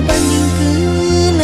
ngabandingkeun.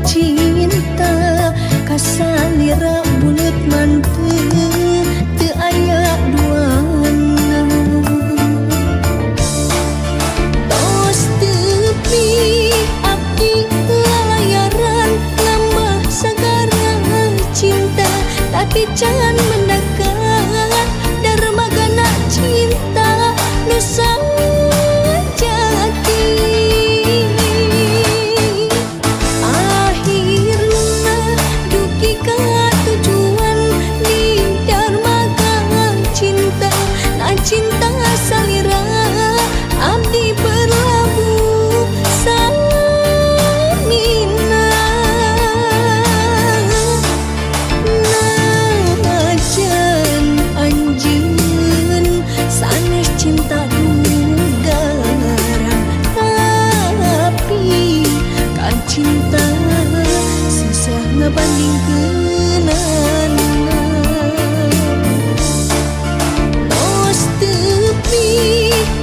Cinta kasalira bulut manteu teu aya duana. Tos tepi abdi lalayaran nambah sagara cinta, tapi can mendekat darmagana cinta nu sajati. Cinta salira abdi berlabuh samina. Najan anjeun sanes cinta dugara, tapi kan cinta susah ngabandingkeun.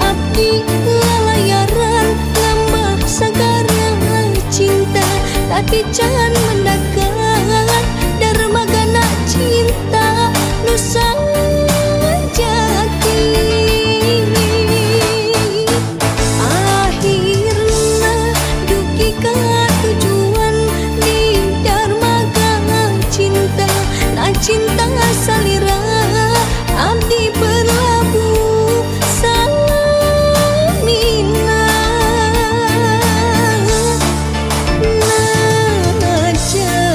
Abdi lalayaran nambah sagara cinta, tapi can mendekat darmagana cinta nu sajati. Akhirna dugi ka tujuan di darmaga cinta. Nah cinta salira abdi berlabuh samina. Najan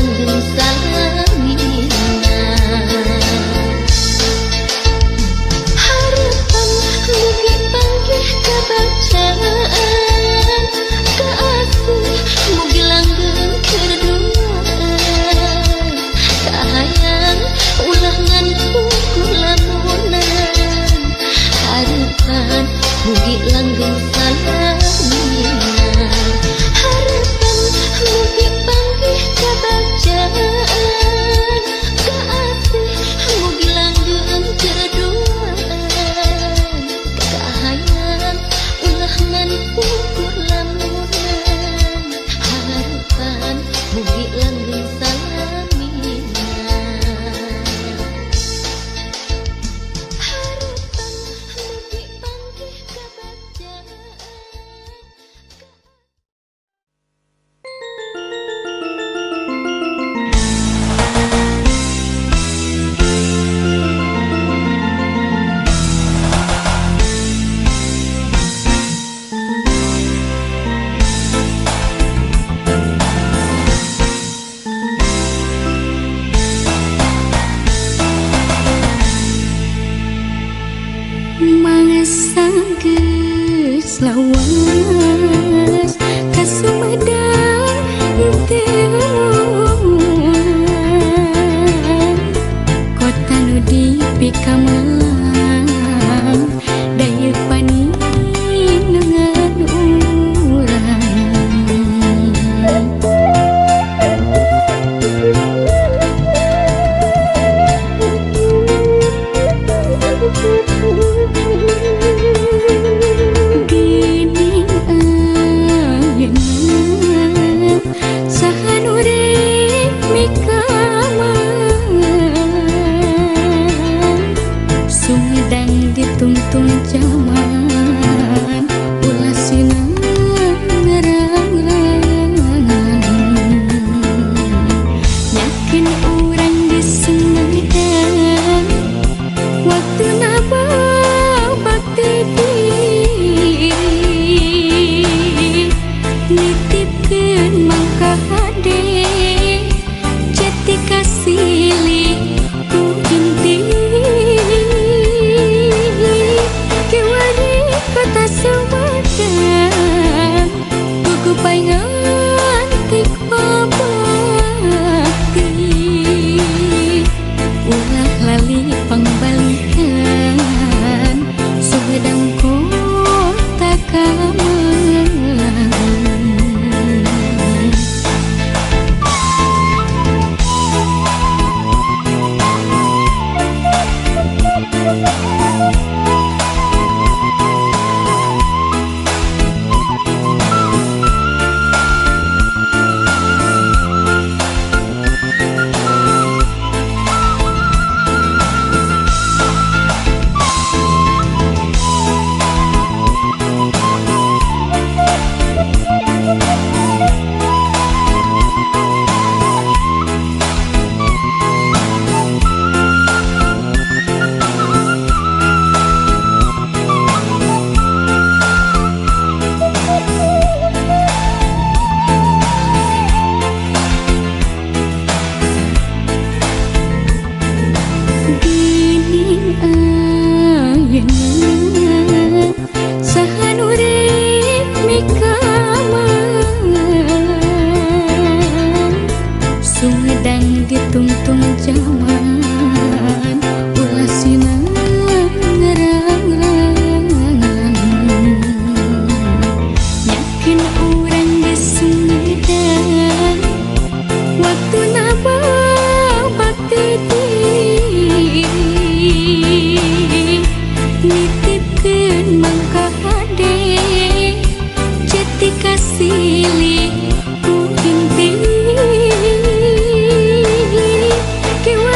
langgeng salamina. Harapan mugi panggih kabacaan, kaasih mugi langgeng kerduaan, kahayang ulangan pukul lamunan, harapan mugi langgeng salamina. Harapan mugi panggih kabacaan, kaasih mugi langgeng kerduaan, kahayang ulangan pukul lamunan, harapan mugi langgeng salamina. Harapan mugi panggih kabacaan. Mangsa geus lawas ka Sumedang teu kota nu dipikaman daya paninengan urang. Gening ayeuna saha nu rek mikaman, Sumedang ditungtung zaman ulasina ngarang-rangan, yakin urang di Sumedang waktu naba bakti nitipkeun mangka hade jati kasili ku inti kiwani kota Sumedang buku paingan tik babakti ulah lali pangbalikan Sumedang kota kamelang. Gening ayeuna saha nu rek mikaman, Sumedang ditungtung zaman ulasina ngarang-rangan, yakin urang di Sumedang waktu naba bakti nitipkeun mangka hade jati kasili ku inti kiwani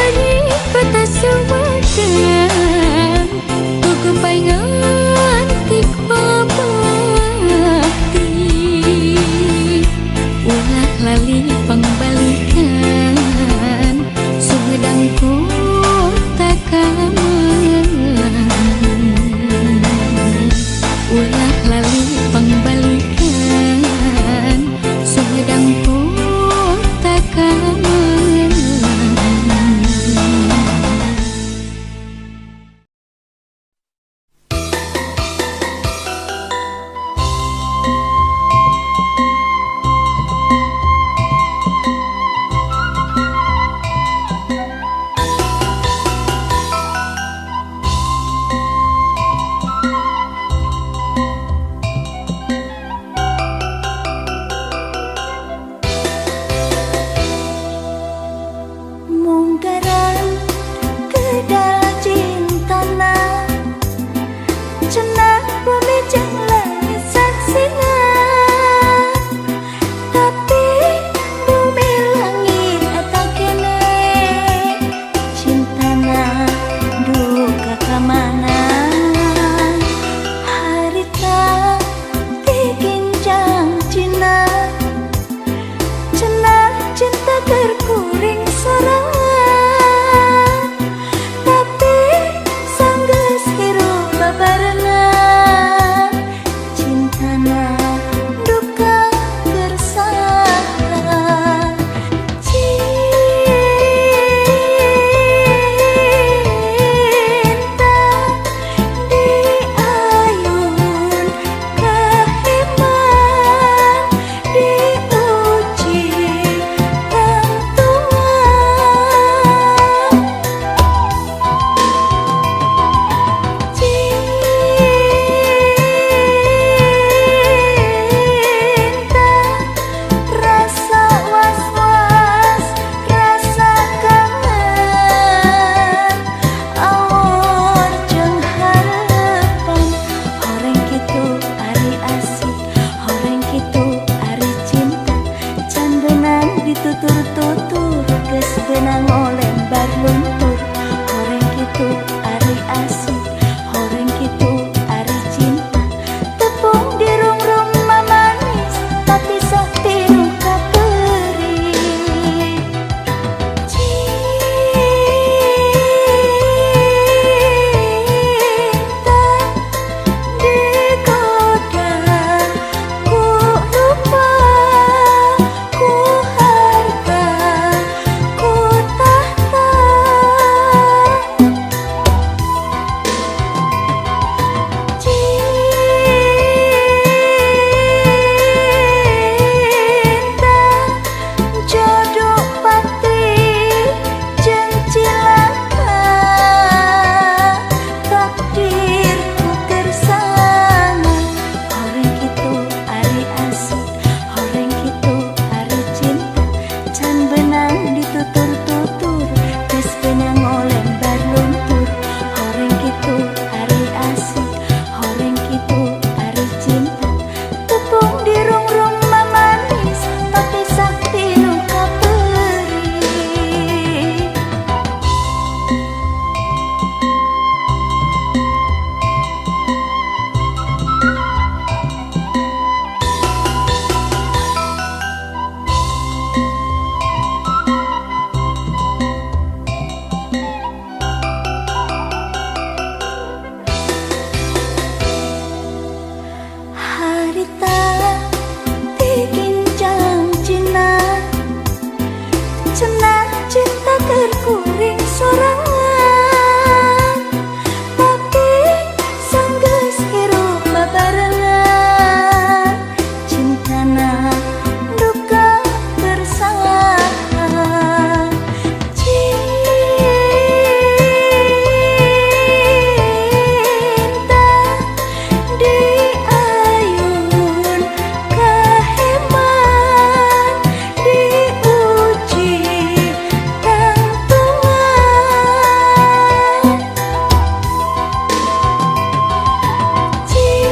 Senang cinta terkuring sorangan, tapi sanggeus hirup babarengan. Cintana duka bersama. Cinta diayun kaheman, diuji tentuan. Cinta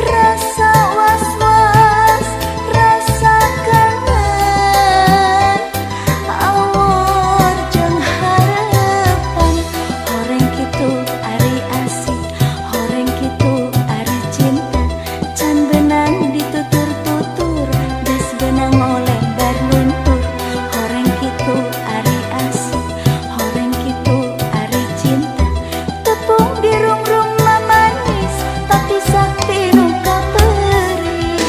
rasa was-was, rasa kangen, awor jeung harapan. Horeng kitu ari asik, horeng kitu ari cinta. Can benang ditutur-tutur, geus benang ngolebar luntur. Horeng kitu ari asik, horeng kitu ari cinta. Tepung dirungrung mamanis, tapi sakti nu kaperih.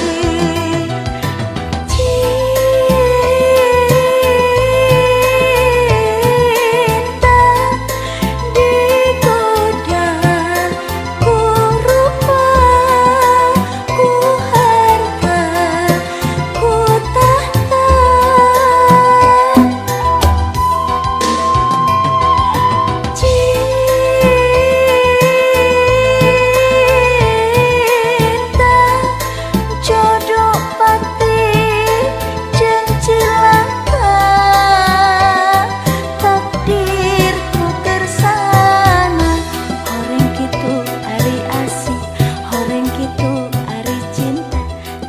Cinta digoda ku rupa, ku harta, ku tahta. Cinta jodoh pati jeung cilaka, takdirku tersana. Horeng kitu ari asik, horeng kitu ari cinta.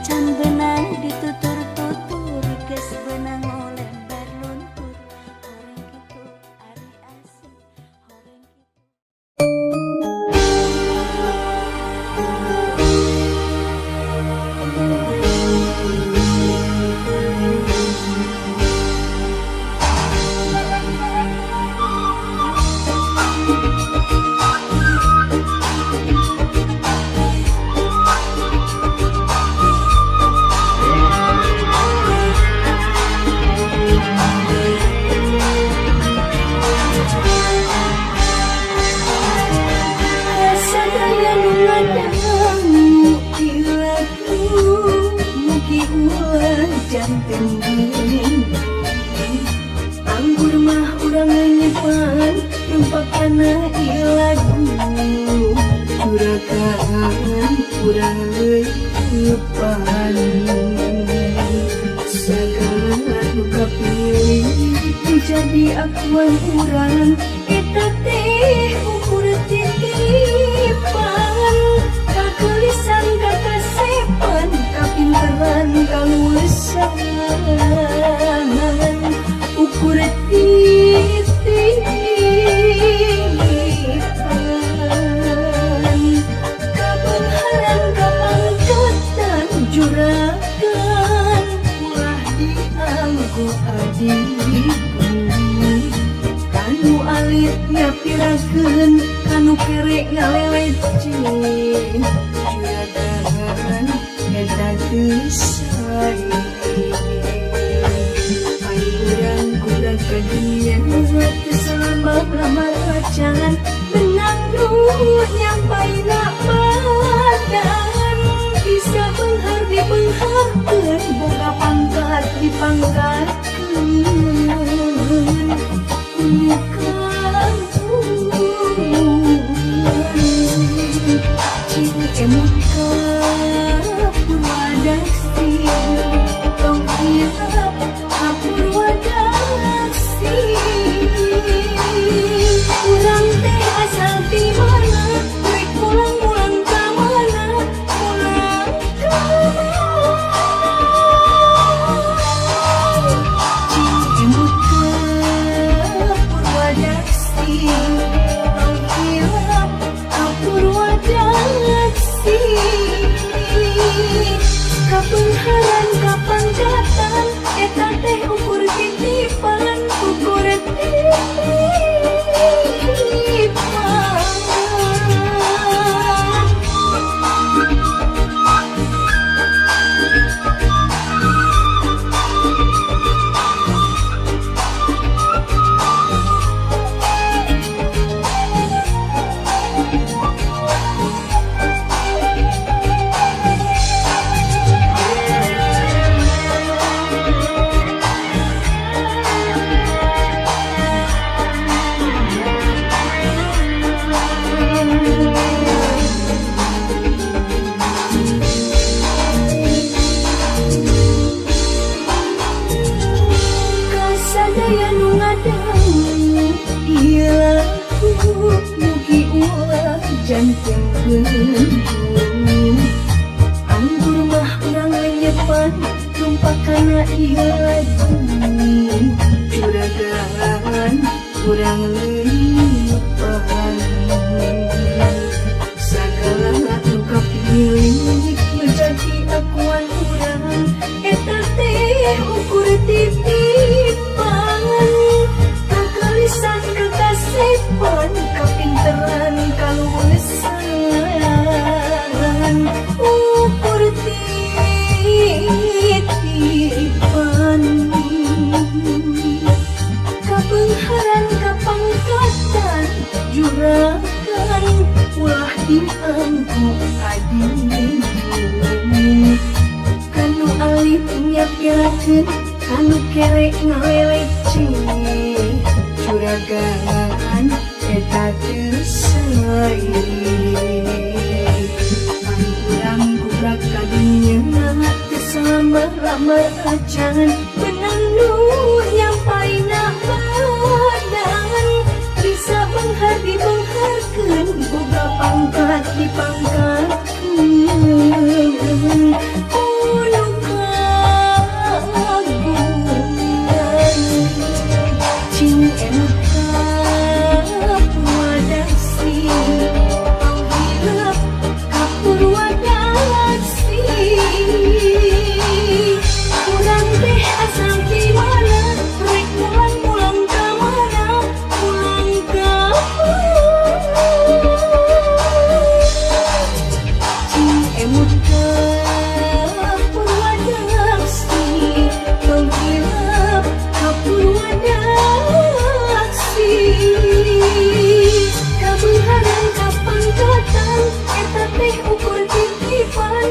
Can benang ditutur-tutur, geus benang ngolebar luntur. Horeng kitu ari asik, horeng kitu. Sadaya nu ngadangu ilaku, mugi ulah janten geuning. Anggur mah urang nyimpan, numpakana ilagu. Curagaan urang leupan, sagala nu kapilih jadi akuan urang. Eta teh ukur titipan, kageurisan kakasepan, kapinteran kaluesan. Ukur titipan, kabeunharan kapangkatan juragan. Ulah dianggo adikku, kanu alit nyapirakeun, kanu kere ngalelecin. Juragan eta teu sae, ai urang kudak ka dieu teu salama-lama acan. Benang nu nyampaina badan, bisa beunghar dibeungharkeun, boga pangkat dipangkatkeun. Cinta purwadaksi, tong kirap purwadaksi. Urang teh asal di mana, rek pulang-pulang ka mana, pulang ka Kapunharan kapangjatan eta teh ukur titipan, ukur titipan. karena dia juragan kurang lipat segala luka pilih menjadi akuan urang eta teh ukur titipan kakalisan kekasipan kapinteran kaluesan ukur titipan kapengharan kapangkatan juragan ulah diangku adi kanu alif nyapirakeun kanu kerek ngaleceh juragan eta teu sae urang gurak ka dinya teu salamar-lamar acan benang nu nyampaina badan bisa benghar dibengharkeun boga pangkat dipangkatkeun ulu kagungan cing emuka purwadasi panggilap kapurwadasi urang teh asal di mana rek mulang-mulang ka mana mulang ka cing emut ka purwadasi panggilap kapurwadasi kabeunharan kapangkatan eta teh ukur titipan